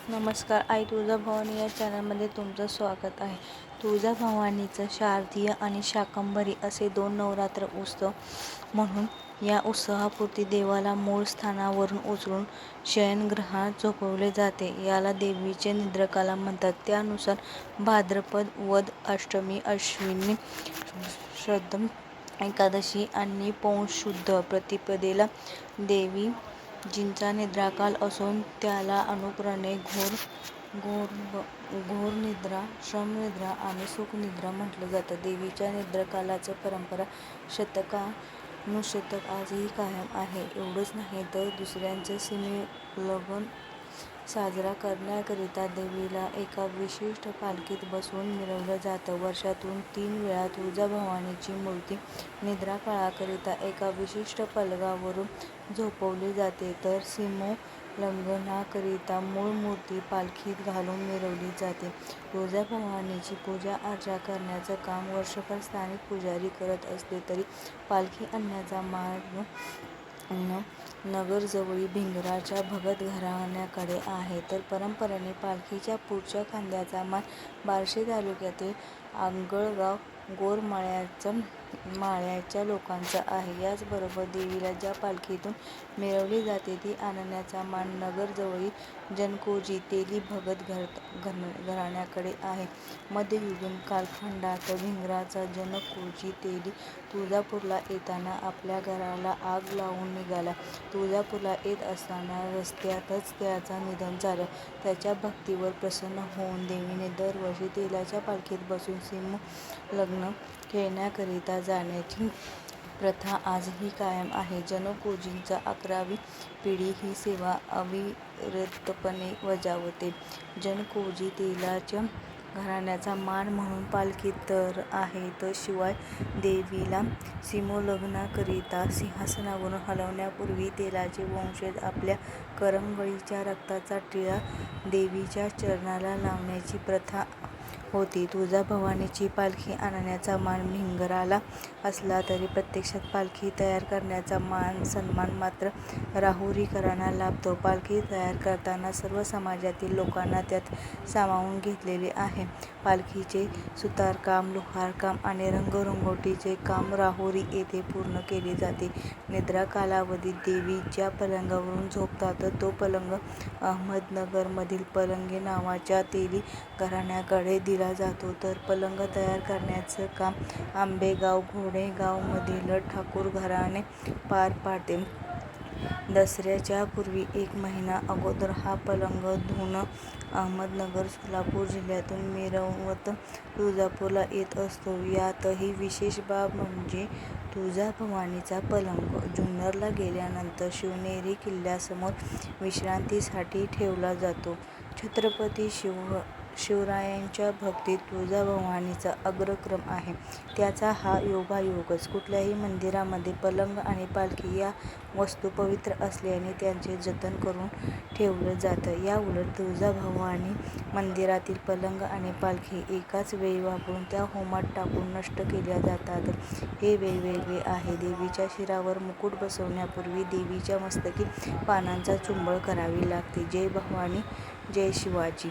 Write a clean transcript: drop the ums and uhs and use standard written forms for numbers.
नमस्कार. आई तुळजाभवानी या चॅनलमध्ये तुमचं स्वागत आहे. तुळजाभवानीचं शारदीय आणि शाकंभरी असे 2 नवरात्र उत्सव म्हणून या उत्सवापूर्वी देवाला मूळ स्थानावरून उचलून शयनगृहात झोपवले जाते. याला देवीचे निद्राकाल म्हणतात. त्यानुसार भाद्रपद वद अष्टमी, अश्विनी शुद्ध एकादशी आणि पौष शुद्ध प्रतिपदेला देवीजींचा निद्राकाल असून त्याला अनुक्रमे घोर निद्रा, श्रमनिद्रा आणि सुखनिद्रा म्हटलं जातं. देवीच्या निद्राकालाची परंपरा शतकानुशतक आजही कायम आहे. एवढंच नाही तर दुसऱ्यांचं सीमोल्लंघन साजरा करण्याकरिता देवीला एका विशिष्ट पालखीत बसवून मिरवलं जातं. वर्षातून 3 वेळा तुळजाभवानीची मूर्ती निद्राकालाकरिता एका विशिष्ट पलंगावरून झोपवली जाते, तर सीमोल्लंघनाकरिता मूळ मूर्ती पालखीत घालून मिरवली जाते. तुळजाभवानीची पूजा-अर्चा करण्याचं काम वर्षभर स्थानिक पुजारी करत असले तरी पालखी आणण्याचा मार्ग नगरजवळील भिंगराच्या भगत घराण्याकडे आहे, तर परंपरेने पालखीच्या पुढच्या खांद्याचा मान बार्शी तालुक्यातील आंगळगाव गोरमाळ्याच्या लोकांचा आहे. याचबरोबर देवीला ज्या पालखीतून मिरवली जाते ती आणण्याचा मान नगरजवळील जनकोजी तेली भगत घराण्याकडे आहे. मध्ययुगीन कालखंडात भिंगराचा जनकोजी तेली तुळजापूरला येताना आपल्या घराला आग लावून निघाला. तुळजापूरला येत असताना रस्त्यातच त्याचं निधन झालं. त्याच्या भक्तीवर प्रसन्न होऊन देवीने दरवर्षी तेलाच्या पालखीत बसून सीमोल्लंघन खेळण्याकरिता जाण्याची प्रथा आजही कायम आहे. जनकोजींची 11वी पिढी ही सेवा अविरतपणे बजावते. जनकोजी तेलाच्या घराण्याचा मान म्हणून पालखीत तर आहेच, शिवाय देवीला सीमोल्लंघनाकरिता सिंहासनावरून हलवण्यापूर्वी तेलाचे वंशज आपल्या करंगळीच्या रक्ताचा टिळा देवीच्या चरणाला लावण्याची प्रथा होती. तुळजाभवानीची पालखी आणण्याचा मान भिंगराला असला तरी प्रत्यक्षात पालखी तयार करण्याचा मान-सन्मान मात्र राहुरीकरांना लाभतो. पालखी तयार करताना सर्व समाजातील लोकांना त्यात सामावून घेतलेले आहे. पालखीचे सुतारकाम, लोहारकाम आणि रंगरंगोटीचे काम राहुरी येथे पूर्ण केले जाते. निद्रा कालावधीत देवी ज्या पलंगावरून झोपतात तो पलंग अहमदनगरमधील पलंगे नावाच्या तेली घराण्याकडे दिला जातो, तर पलंग तयार करण्याचं काम आंबेगाव घोडेगावमधील ठाकूर घराणे पार पाडते. दसऱ्याच्या पूर्वी 1 महिना अगोदर हा पलंग धुऊन अहमदनगर, सोलापूर जिल्ह्यातून मिरवत तुळजापूरला येत असतो. यातही विशेष बाब म्हणजे तुळजाभवानीचा पलंग जुन्नरला गेल्यानंतर शिवनेरी किल्ल्यासमोर विश्रांतीसाठी ठेवला जातो. छत्रपती शिवरायांच्या भक्तीत तुळजाभवानीचा अग्रक्रम आहे. त्याचा हा योगायोगच. कुठल्याही मंदिरामध्ये पलंग आणि पालखी या वस्तू पवित्र असल्याने त्यांचे जतन करून ठेवलं जातं. याउलट तुळजाभवानी मंदिरातील पलंग आणि पालखी एकाच वेळी वापरून त्या होमात टाकून नष्ट केल्या जातात. हे वेगवेगळे आहे. देवीच्या शिरावर मुकुट बसवण्यापूर्वी देवीच्या मस्तकी पानांचा चुंबड करावी लागते. जय भवानी, जय शिवाजी.